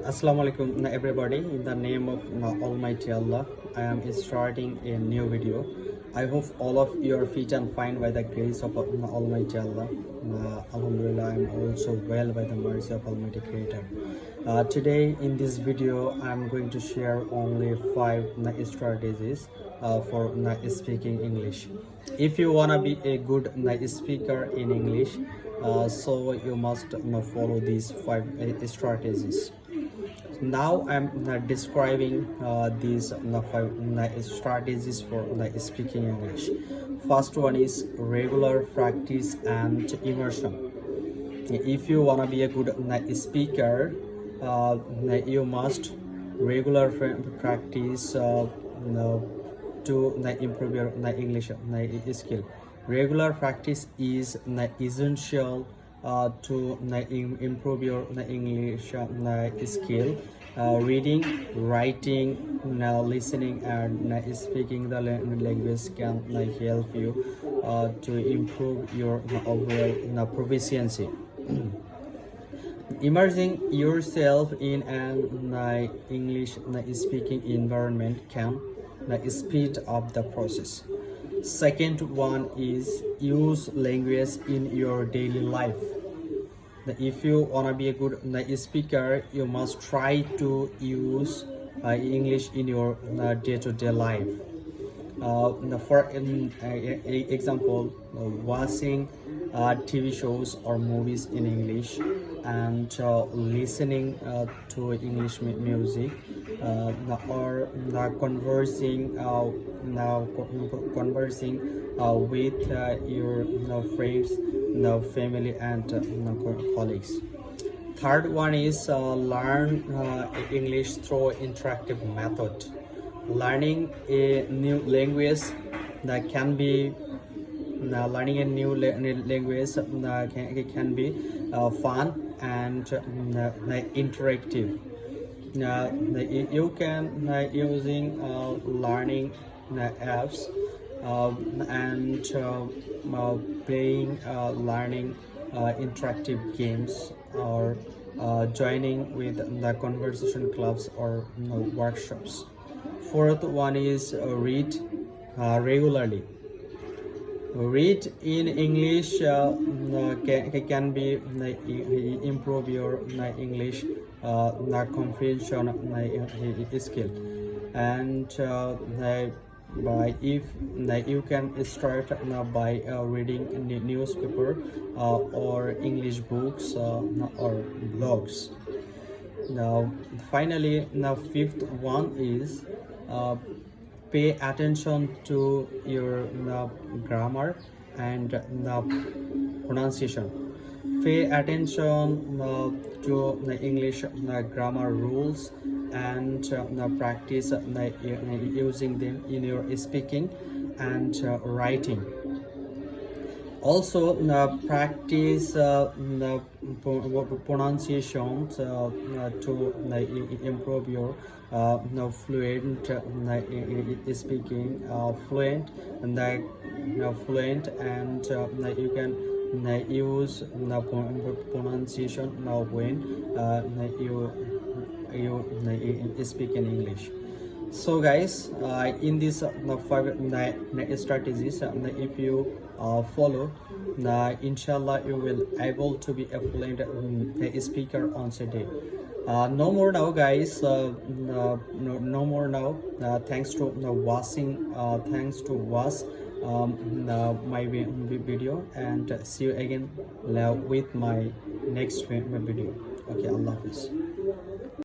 Assalamu alaikum everybody. In the name of Almighty Allah, I am starting a new video. I hope all of you are fit and fine by the grace of Almighty Allah. Alhamdulillah, I am also well by the mercy of Almighty Creator. Today in this video, I am going to share only 5 strategies for speaking English. If you wanna be a good speaker in English, so you must follow these 5 strategies. Now I'm describing these 5 strategies for speaking English. First one is regular practice and immersion. If you wanna be a good speaker, you must regular practice to improve your English skill. Regular practice is essential to improve your English skill. Reading, writing, listening, and speaking the language can help you to improve your overall proficiency. Immersing yourself in an English speaking environment can speed up the process. Second one is use language in your daily life. If you wanna be a good speaker, you must try to use English in your day-to-day life. For example, watching TV shows or movies in English and listening to English music or conversing with your friends, family, and colleagues. Third one is learn English through interactive method. Learning a new language can be can be fun and interactive. You can using learning apps and playing learning interactive games or joining with the conversation clubs or workshops. Fourth one is read regularly. Read in English can be improve your English comprehension skill, and if you can start by reading newspaper or English books or blogs. Now finally, fifth one is pay attention to your grammar and pronunciation. Pay attention to the English grammar rules and practice using them in your speaking and writing. Also practice pronunciation to improve your fluent speaking, fluent and you can use pronunciation when you speak in English. So guys, in these 5 strategies, if you follow, inshallah you will able to be a fluent speaker on today. No more now guys, no more now. Thanks to watching, watch my video, and see you again with my next video. Okay, Allah Hafiz.